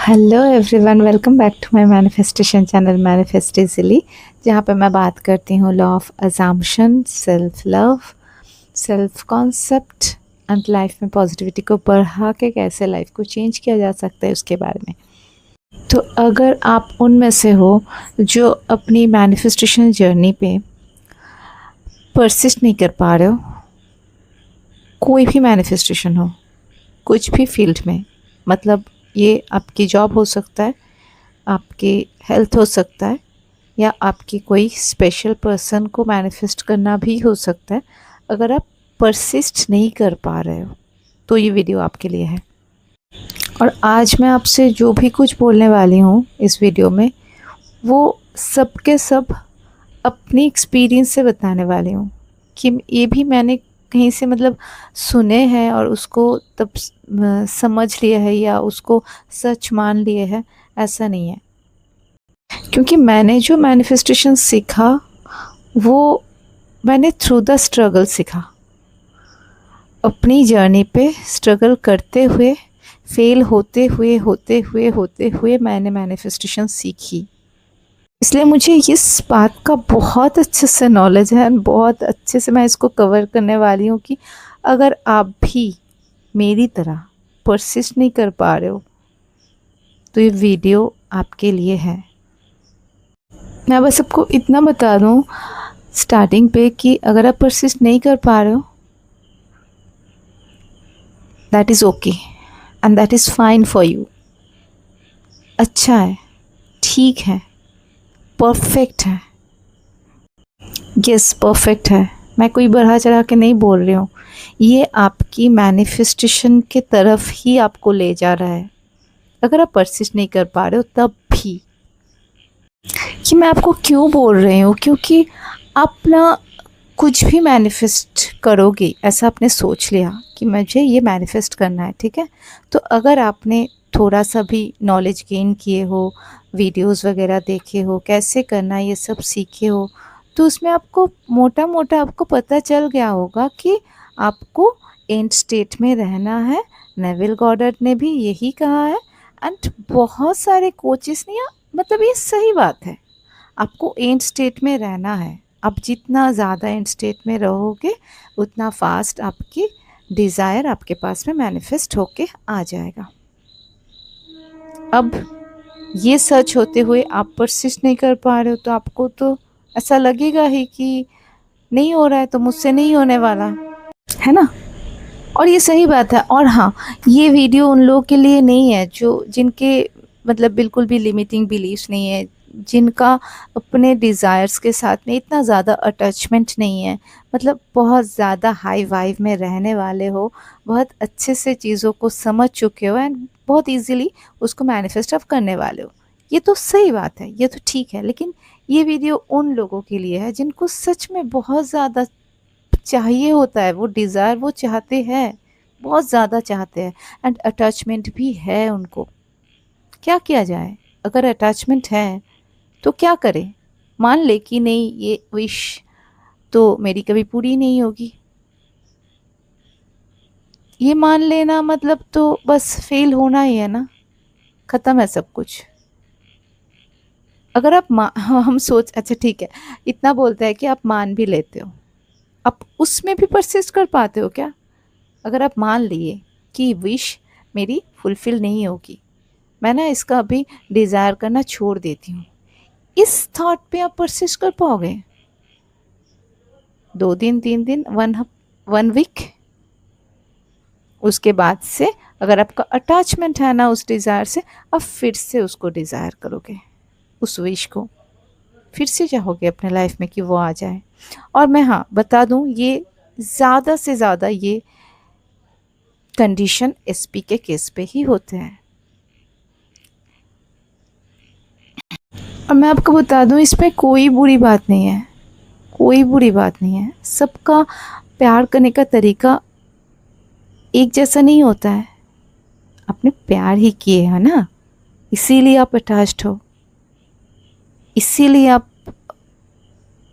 Hello everyone, welcome back to my manifestation channel manifest easily, जहाँ पे मैं बात करती हूँ law of assumption, self love, self concept and life में पॉजिटिविटी को बढ़ा के कैसे लाइफ को चेंज किया जा सकता है उसके बारे में। तो अगर आप उनमें से हो जो अपनी मैनिफेस्टेशन जर्नी पे परसिस्ट नहीं कर पा रहे हो, कोई भी मैनिफेस्टेशन हो, कुछ भी फील्ड में, मतलब ये आपकी जॉब हो सकता है, आपकी हेल्थ हो सकता है, या आपकी कोई स्पेशल पर्सन को मैनिफेस्ट करना भी हो सकता है। अगर आप परसिस्ट नहीं कर पा रहे हो तो ये वीडियो आपके लिए है। और आज मैं आपसे जो भी कुछ बोलने वाली हूँ इस वीडियो में, वो सब के सब अपनी एक्सपीरियंस से बताने वाली हूँ कि ये भी मैंने कहीं से मतलब सुने हैं और उसको तब समझ लिया है या उसको सच मान लिए है, ऐसा नहीं है। क्योंकि मैंने जो मैनिफेस्टेशन सीखा वो मैंने थ्रू द स्ट्रगल सीखा। अपनी जर्नी पे स्ट्रगल करते हुए, फेल होते हुए मैंने मैनिफेस्टेशन सीखी। इसलिए मुझे इस बात का बहुत अच्छे से नॉलेज है, बहुत अच्छे से मैं इसको कवर करने वाली हूँ कि अगर आप भी मेरी तरह परसिस्ट नहीं कर पा रहे हो तो ये वीडियो आपके लिए है। मैं बस आपको इतना बता दूं स्टार्टिंग पे कि अगर आप परसिस्ट नहीं कर पा रहे हो, that is okay and that is fine for you. अच्छा है, ठीक है, परफेक्ट है। यस, परफेक्ट है। मैं कोई बढ़ा चढ़ा के नहीं बोल रही हूँ, ये आपकी मैनिफेस्टेशन के तरफ ही आपको ले जा रहा है। अगर आप परसिस्ट नहीं कर पा रहे हो तब भी। कि मैं आपको क्यों बोल रही हूँ, क्योंकि आप ना कुछ भी मैनिफेस्ट करोगे, ऐसा आपने सोच लिया कि मुझे ये मैनिफेस्ट करना है, ठीक है। तो अगर आपने थोड़ा सा भी नॉलेज गेन किए हो, वीडियोस वगैरह देखे हो, कैसे करना ये सब सीखे हो, तो उसमें आपको मोटा मोटा आपको पता चल गया होगा कि आपको एंड स्टेट में रहना है। नेविल गॉडर्ड ने भी यही कहा है एंड बहुत सारे कोचेस ने, मतलब ये सही बात है, आपको एंड स्टेट में रहना है। आप जितना ज़्यादा एंड स्टेट में रहोगे उतना फास्ट आपकी डिज़ायर आपके पास में मैनिफेस्ट होके आ जाएगा। अब ये सच होते हुए आप परसिस्ट नहीं कर पा रहे हो तो आपको तो ऐसा लगेगा ही कि नहीं हो रहा है तो मुझसे नहीं होने वाला है ना। और ये सही बात है। और हाँ, ये वीडियो उन लोगों के लिए नहीं है जो जिनके मतलब बिल्कुल भी लिमिटिंग बिलीव्स नहीं है, जिनका अपने डिज़ायर्स के साथ में इतना ज़्यादा अटैचमेंट नहीं है, मतलब बहुत ज़्यादा हाई वाइब में रहने वाले हो, बहुत अच्छे से चीज़ों को समझ चुके हो एंड बहुत इजीली उसको मैनिफेस्ट आप करने वाले हो। ये तो सही बात है, ये तो ठीक है। लेकिन ये वीडियो उन लोगों के लिए है जिनको सच में बहुत ज़्यादा चाहिए होता है, वो डिज़ायर वो चाहते हैं, बहुत ज़्यादा चाहते हैं एंड अटैचमेंट भी है उनको। क्या किया जाए? अगर अटैचमेंट है तो क्या करें? मान ले कि नहीं, ये विश तो मेरी कभी पूरी नहीं होगी, ये मान लेना मतलब तो बस फेल होना ही है ना, ख़त्म है सब कुछ। अगर आप हम सोच, अच्छा ठीक है, इतना बोलते हैं कि आप मान भी लेते हो, आप उसमें भी परसिस्ट कर पाते हो क्या? अगर आप मान लिए कि विश मेरी फुलफ़िल नहीं होगी, मैं ना इसका अभी डिज़ायर करना छोड़ देती हूँ, इस थॉट पे आप परसिस्ट कर पाओगे? 2 दिन, 3 दिन, 1 वीक? उसके बाद से अगर आपका अटैचमेंट है ना उस डिज़ायर से, आप फिर से उसको डिज़ायर करोगे, उस विश को फिर से चाहोगे अपने लाइफ में कि वो आ जाए। और मैं हाँ बता दूँ, ये ज़्यादा से ज़्यादा ये कंडीशन एसपी के केस पे ही होते हैं। और मैं आपको बता दूं, इसमें कोई बुरी बात नहीं है, कोई बुरी बात नहीं है। सबका प्यार करने का तरीका एक जैसा नहीं होता है। आपने प्यार ही किए है ना, इसीलिए आप अटैच्ड हो, इसीलिए आप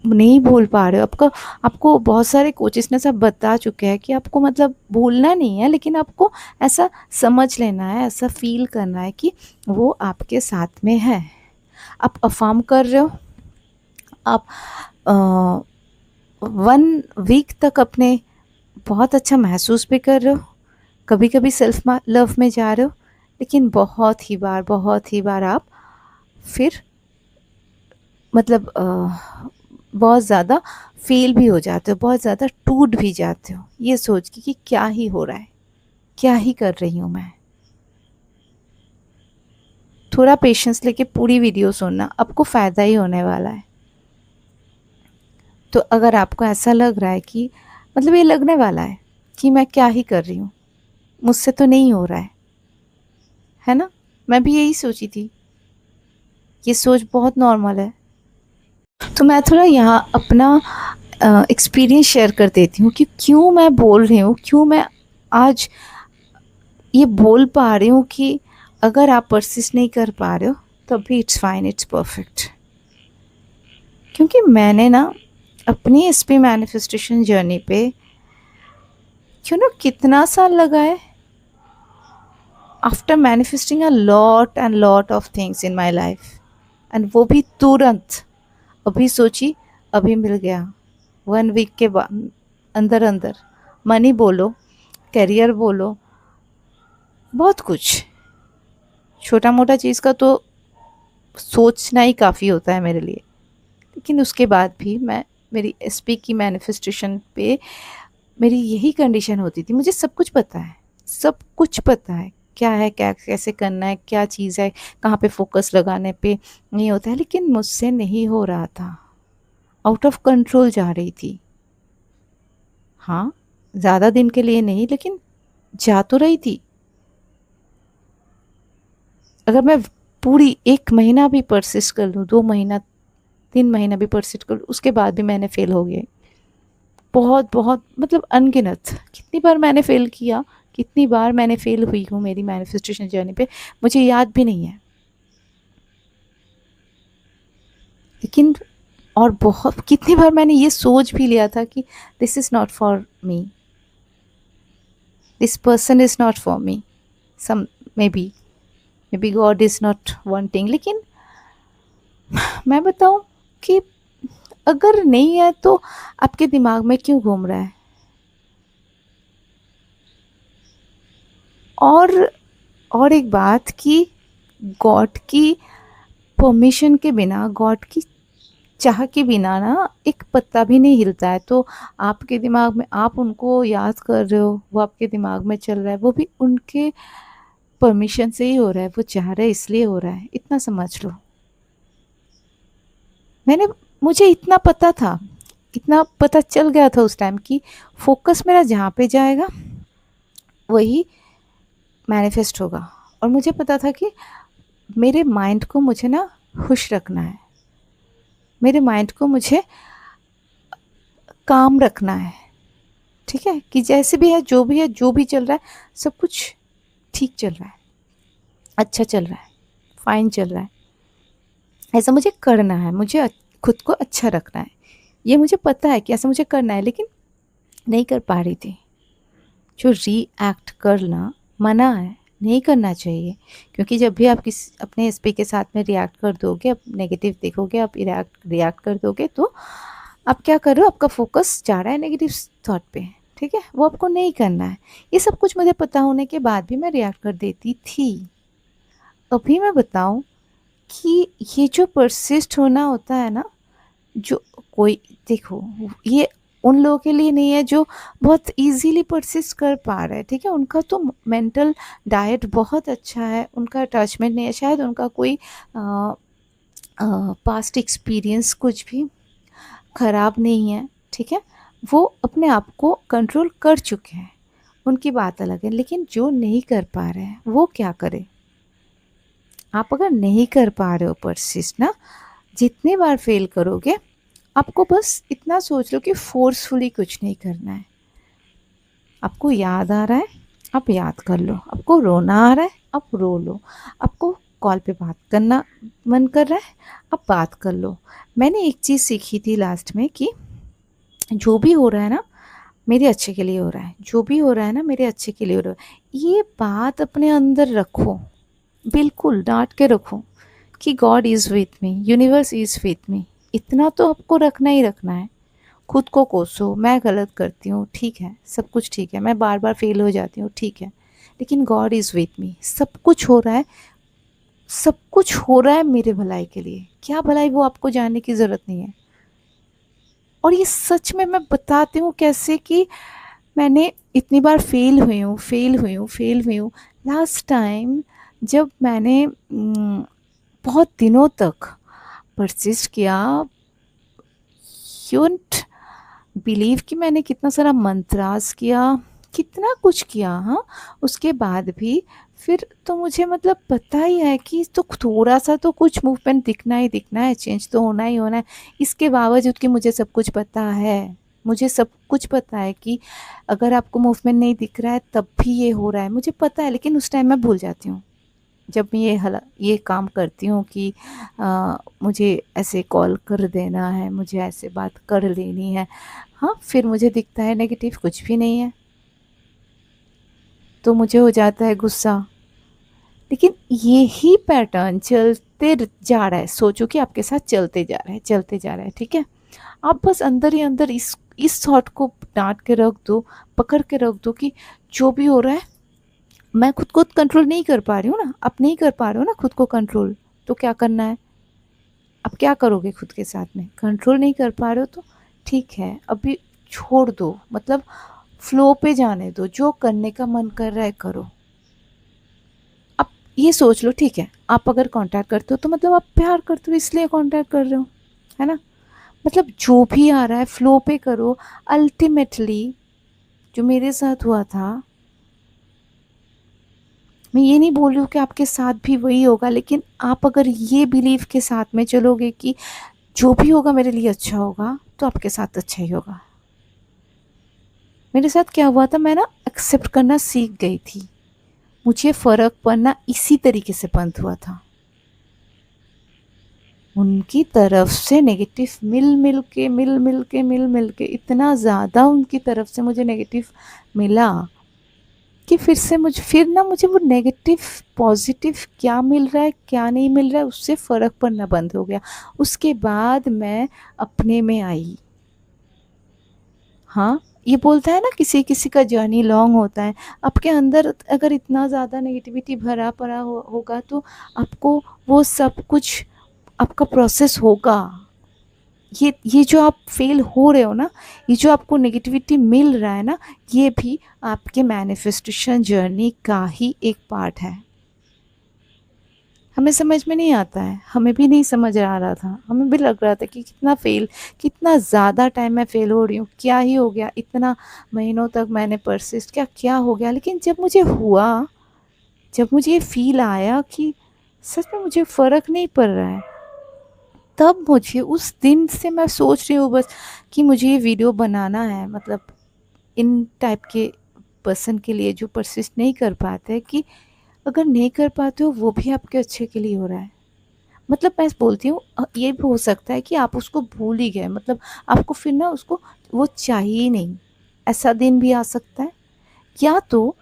नहीं बोल पा रहे हो, आपको बहुत सारे कोचेस ने सब बता चुके हैं कि आपको मतलब बोलना नहीं है, लेकिन आपको ऐसा समझ लेना है, ऐसा फील करना है कि वो आपके साथ में है। आप अफर्म कर रहे हो, आप 1 वीक तक अपने बहुत अच्छा महसूस भी कर रहे हो, कभी कभी सेल्फ लव में जा रहे हो, लेकिन बहुत ही बार आप फिर मतलब बहुत ज़्यादा फेल भी हो जाते हो, बहुत ज़्यादा टूट भी जाते हो ये सोच के कि क्या ही हो रहा है, क्या ही कर रही हूँ मैं। थोड़ा पेशेंस लेके पूरी वीडियो सुनना, आपको फ़ायदा ही होने वाला है। तो अगर आपको ऐसा लग रहा है कि मतलब ये लगने वाला है कि मैं क्या ही कर रही हूँ, मुझसे तो नहीं हो रहा है ना, मैं भी यही सोची थी, ये सोच बहुत नॉर्मल है। तो मैं थोड़ा यहाँ अपना एक्सपीरियंस शेयर कर देती हूँ कि क्यों मैं बोल रही हूँ, क्यों मैं आज ये बोल पा रही हूँ कि अगर आप परसिस्ट नहीं कर पा रहे हो तब भी इट्स फाइन, इट्स परफेक्ट। क्योंकि मैंने ना अपनी एसपी मैनिफेस्टेशन जर्नी पे क्यों ना कितना साल लगा है, after manifesting a lot of things in my life, and वो भी तुरंत, अभी सोची अभी मिल गया 1 वीक के बाद, अंदर अंदर। मनी बोलो, करियर बोलो, बहुत कुछ, छोटा मोटा चीज़ का तो सोचना ही काफ़ी होता है मेरे लिए। लेकिन उसके बाद भी मैं, मेरी एसपी की मैनिफेस्टेशन पे मेरी यही कंडीशन होती थी, मुझे सब कुछ पता है, सब कुछ पता है क्या है, क्या कैसे करना है, क्या चीज़ है, कहाँ पे फोकस लगाने पे नहीं होता है, लेकिन मुझसे नहीं हो रहा था, आउट ऑफ कंट्रोल जा रही थी। हाँ, ज़्यादा दिन के लिए नहीं, लेकिन जा तो रही थी। अगर मैं पूरी 1 महीना भी परसिस्ट कर लूँ, 2 महीना, 3 महीना भी परसिस्ट कर लूँ, उसके बाद भी मैंने फेल हो गया। बहुत बहुत मतलब अनगिनत कितनी बार मैंने फेल किया, कितनी बार मैंने फेल हुई हूँ मेरी मैनिफेस्टेशन जर्नी पे, मुझे याद भी नहीं है। लेकिन और बहुत कितनी बार मैंने ये सोच भी लिया था कि this is not for me, this person is not for me, some may be God is not wanting. लेकिन मैं बताऊँ कि अगर नहीं है तो आपके दिमाग में क्यों घूम रहा है? और एक बात कि गॉड की परमिशन के बिना, गॉड की चाह के बिना ना एक पत्ता भी नहीं हिलता है। तो आपके दिमाग में आप उनको याद कर रहे हो, वो आपके दिमाग में चल रहा है, वो भी उनके परमिशन से ही हो रहा है, वो चाह रहे इसलिए हो रहा है, इतना समझ लो। मैंने मुझे इतना पता था, इतना पता चल गया था उस टाइम कि फोकस मेरा जहाँ पे जाएगा वही मैनिफेस्ट होगा। और मुझे पता था कि मेरे माइंड को मुझे ना खुश रखना है, मेरे माइंड को मुझे काम रखना है, ठीक है, कि जैसे भी है, जो भी है, जो भी चल रहा है, सब कुछ ठीक चल रहा है, अच्छा चल रहा है, फाइन चल रहा है, ऐसा मुझे करना है, मुझे खुद को अच्छा रखना है, ये मुझे पता है कि ऐसा मुझे करना है। लेकिन नहीं कर पा रही थी। जो रिएक्ट करना मना है, नहीं करना चाहिए। क्योंकि जब भी आप किस अपने एसपी के साथ में रिएक्ट कर दोगे, आप नेगेटिव देखोगे, आप रिएक्ट कर दोगे, तो आप क्या कर रहे हो, आपका फोकस जा रहा है नेगेटिव थॉट पे, ठीक है, वो आपको नहीं करना है। ये सब कुछ मुझे पता होने के बाद भी मैं रिएक्ट कर देती थी। अभी मैं बताऊं कि ये जो परसिस्ट होना होता है ना, जो कोई, देखो, ये उन लोगों के लिए नहीं है जो बहुत इजीली परसिस्ट कर पा रहे हैं, ठीक है, उनका तो मेंटल डाइट बहुत अच्छा है, उनका अटैचमेंट नहीं है, शायद उनका कोई पास्ट एक्सपीरियंस कुछ भी ख़राब नहीं है, ठीक है, वो अपने आप को कंट्रोल कर चुके हैं, उनकी बात अलग है। लेकिन जो नहीं कर पा रहे हैं वो क्या करे? आप अगर नहीं कर पा रहे हो परसिस्ट ना, जितने बार फेल करोगे, आपको बस इतना सोच लो कि फोर्सफुली कुछ नहीं करना है। आपको याद आ रहा है, आप याद कर लो, आपको रोना आ रहा है, आप रो लो, आपको कॉल पे बात करना मन कर रहा है, अब बात कर लो। मैंने एक चीज़ सीखी थी लास्ट में कि जो भी हो रहा है ना मेरे अच्छे के लिए हो रहा है, जो भी हो रहा है ना मेरे अच्छे के लिए हो रहा है। ये बात अपने अंदर रखो, बिल्कुल डांट के रखो कि God is with me, universe is with me. इतना तो आपको रखना ही रखना है। खुद को कोसो, मैं गलत करती हूँ, ठीक है, सब कुछ ठीक है, मैं बार बार फेल हो जाती हूँ, ठीक है, लेकिन गॉड इज़ विथ मी। सब कुछ हो रहा है, सब कुछ हो रहा है मेरे भलाई के लिए। क्या भलाई वो आपको जानने की ज़रूरत नहीं है। और ये सच में मैं बताती हूँ कैसे कि मैंने इतनी बार फेल हुई हूँ। लास्ट टाइम जब मैंने बहुत दिनों तक परसिस्ट किया, यू वोंट बिलीव कि मैंने कितना सारा मंत्रास किया, कितना कुछ किया। हाँ, उसके बाद भी फिर तो मुझे मतलब पता ही है कि तो थोड़ा सा तो कुछ मूवमेंट दिखना है, चेंज तो होना ही होना है। इसके बावजूद कि मुझे सब कुछ पता है, मुझे सब कुछ पता है कि अगर आपको मूवमेंट नहीं दिख रहा है तब भी ये हो रहा है, मुझे पता है, लेकिन उस टाइम मैं भूल जाती हूँ। जब मैं ये काम करती हूँ कि मुझे ऐसे कॉल कर देना है, मुझे ऐसे बात कर लेनी है, हाँ, फिर मुझे दिखता है नेगेटिव कुछ भी नहीं है, तो मुझे हो जाता है गुस्सा। लेकिन यही पैटर्न चलते जा रहा है, सोचो कि आपके साथ चलते जा रहा है, ठीक है। आप बस अंदर ही अंदर इस थॉट को डांट के रख दो, पकड़ के रख दो कि जो भी हो रहा है मैं खुद को कंट्रोल नहीं कर पा रही हूँ ना। आप नहीं कर पा रहे हो ना खुद को कंट्रोल, तो क्या करना है, अब क्या करोगे खुद के साथ में? कंट्रोल नहीं कर पा रहे हो तो ठीक है, अभी छोड़ दो, मतलब फ्लो पे जाने दो, जो करने का मन कर रहा है करो। अब ये सोच लो, ठीक है, आप अगर कांटेक्ट करते हो तो मतलब आप प्यार करते हो इसलिए कांटेक्ट कर रहे हो, है ना। मतलब जो भी आ रहा है फ्लो पे करो। अल्टीमेटली जो मेरे साथ हुआ था, मैं ये नहीं बोल रही हूँ कि आपके साथ भी वही होगा, लेकिन आप अगर ये बिलीव के साथ में चलोगे कि जो भी होगा मेरे लिए अच्छा होगा, तो आपके साथ अच्छा ही होगा। मेरे साथ क्या हुआ था, मैं ना एक्सेप्ट करना सीख गई थी। मुझे फ़र्क पड़ना इसी तरीके से बंद हुआ था। उनकी तरफ से नेगेटिव मिल मिल के इतना ज़्यादा उनकी तरफ से मुझे नेगेटिव मिला कि फिर ना मुझे वो नेगेटिव पॉजिटिव क्या मिल रहा है क्या नहीं मिल रहा है उससे फ़र्क पड़ना बंद हो गया। उसके बाद मैं अपने में आई। हाँ, ये बोलता है ना किसी किसी का जर्नी लॉन्ग होता है। आपके अंदर अगर इतना ज़्यादा नेगेटिविटी भरा पड़ा होगा तो आपको वो सब कुछ आपका प्रोसेस होगा। ये जो आप फेल हो रहे हो ना, ये जो आपको नेगेटिविटी मिल रहा है ना, ये भी आपके मैनिफेस्टेशन जर्नी का ही एक पार्ट है। हमें समझ में नहीं आता है, हमें भी नहीं समझ आ रहा था, हमें भी लग रहा था कि कितना ज़्यादा टाइम मैं फ़ेल हो रही हूँ, क्या ही हो गया, इतना महीनों तक मैंने परसिस्ट किया, क्या हो गया। लेकिन जब मुझे ये फ़ील आया कि सच में मुझे फ़र्क नहीं पड़ रहा है, तब मुझे उस दिन से मैं सोच रही हूँ बस कि मुझे ये वीडियो बनाना है, मतलब इन टाइप के पर्सन के लिए जो परसिस्ट नहीं कर पाते, कि अगर नहीं कर पाते हो वो भी आपके अच्छे के लिए हो रहा है। मतलब मैं बोलती हूँ ये भी हो सकता है कि आप उसको भूल ही गए, मतलब आपको फिर ना उसको वो चाहिए ही नहीं, ऐसा दिन भी आ सकता है। या तो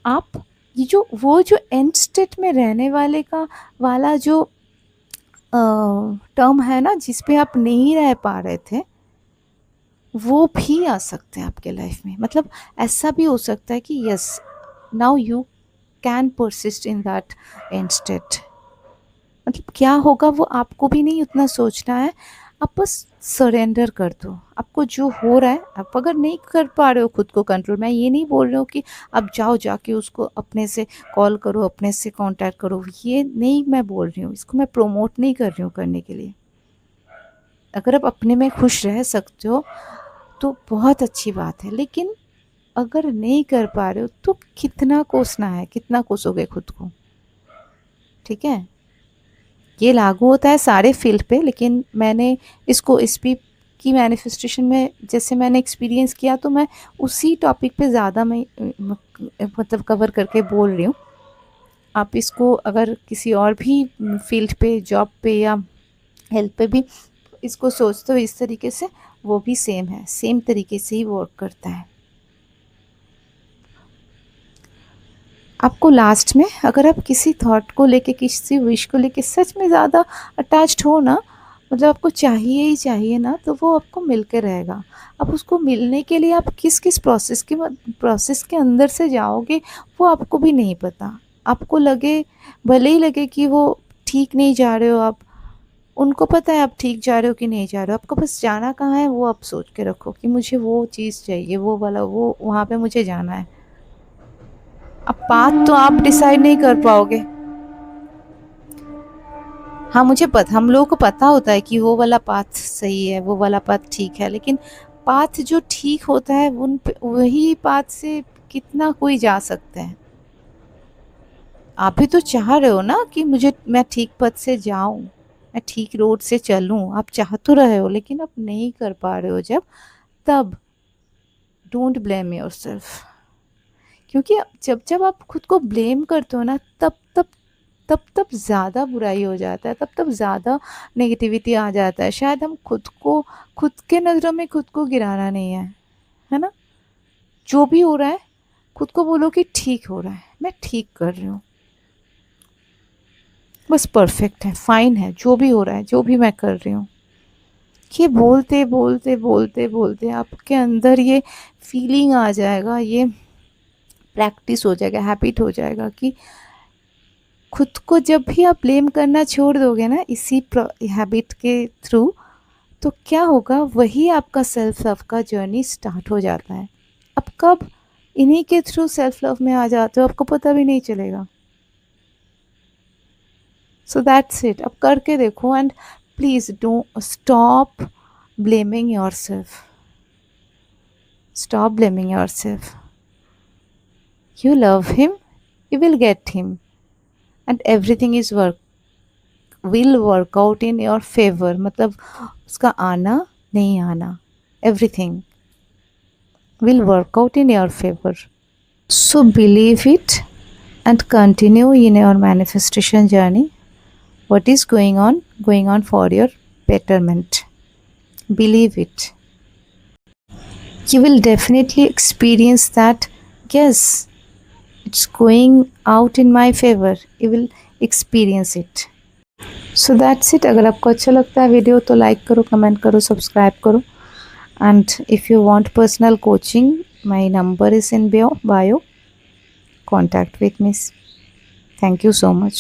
आप ये जो वो जो एंड स्टेट में रहने वाला जो टर्म है ना जिस पे आप नहीं रह पा रहे थे, वो भी आ सकते हैं आपके लाइफ में। मतलब ऐसा भी हो सकता है कि yes, now you can persist in that and state. मतलब क्या होगा वो आपको भी नहीं उतना सोचना है, आप बस सरेंडर कर दो। आपको जो हो रहा है, आप अगर नहीं कर पा रहे हो खुद को कंट्रोल, मैं ये नहीं बोल रही हूँ कि आप जाओ जाके उसको अपने से कॉल करो, अपने से कांटेक्ट करो, ये नहीं मैं बोल रही हूँ, इसको मैं प्रोमोट नहीं कर रही हूँ करने के लिए। अगर आप अपने में खुश रह सकते हो तो बहुत अच्छी बात है, लेकिन अगर नहीं कर पा रहे हो तो कितना कोसना है, कितना कोसोगे खुद को, ठीक है। ये लागू होता है सारे फील्ड पे, लेकिन मैंने इसको एसपी की मैनिफेस्टेशन में जैसे मैंने एक्सपीरियंस किया तो मैं उसी टॉपिक पे ज़्यादा मैं मतलब कवर करके बोल रही हूँ। आप इसको अगर किसी और भी फील्ड पे, जॉब पे या हेल्थ पे भी इसको सोचते हो इस तरीके से, वो भी सेम है, सेम तरीके से ही वर्क करता है। आपको लास्ट में अगर आप किसी थॉट को लेके, किसी विश को लेके सच में ज़्यादा अटैच्ड हो ना, मतलब आपको चाहिए ही चाहिए ना, तो वो आपको मिल के रहेगा। अब उसको मिलने के लिए आप किस किस प्रोसेस के अंदर से जाओगे वो आपको भी नहीं पता। आपको लगे, भले ही लगे कि वो ठीक नहीं जा रहे हो आप, उनको पता है आप ठीक जा रहे हो कि नहीं जा रहे हो, आपको बस जाना कहाँ है वो आप सोच के रखो कि मुझे वो चीज़ चाहिए, वो वाला, वो वहाँ पे मुझे जाना है। अब पाथ तो आप डिसाइड नहीं कर पाओगे। हाँ, मुझे पता, हम लोगों को पता होता है कि वो वाला पाथ सही है, वो वाला पाथ ठीक है, लेकिन पाथ जो ठीक होता है उन पे, वही पाथ से कितना कोई जा सकता है। आप भी तो चाह रहे हो ना कि मुझे, मैं ठीक पथ से जाऊं, मैं ठीक रोड से चलूं, आप चाह तो रहे हो, लेकिन आप नहीं कर पा रहे हो जब, तब डोंट ब्लेम योरसेल्फ। क्योंकि जब जब आप खुद को ब्लेम करते हो ना, तब ज़्यादा बुराई हो जाता है, तब ज़्यादा नेगेटिविटी आ जाता है। शायद हम खुद को, खुद के नज़रों में खुद को गिराना नहीं है ना? जो भी हो रहा है खुद को बोलो कि ठीक हो रहा है, मैं ठीक कर रही हूँ, बस परफेक्ट है, फाइन है, जो भी हो रहा है, जो भी मैं कर रही हूँ। ये बोलते बोलते बोलते बोलते आपके अंदर ये फीलिंग आ जाएगा, ये प्रैक्टिस हो जाएगा, हैबिट हो जाएगा कि खुद को जब भी आप ब्लेम करना छोड़ दोगे ना इसी हैबिट के थ्रू, तो क्या होगा, वही आपका सेल्फ लव का जर्नी स्टार्ट हो जाता है। अब कब इन्हीं के थ्रू सेल्फ लव में आ जाते हो आपको पता भी नहीं चलेगा। सो दैट्स इट, अब करके देखो and please don't stop blaming yourself, stop blaming yourself. You love him, you will get him, and everything is will work out in your favor। मतलब उसका आना नहीं आना, everything will work out in your favor। So believe it and continue in your manifestation journey। What is going on for your betterment, believe it। You will definitely experience that, yes, it's going out in my favor, you will experience it। So that's it. अगर आपको अच्छा लगता है video तो like करो, comment करो, subscribe करो, and if you want personal coaching, my number is in bio, contact with me. Thank you so much.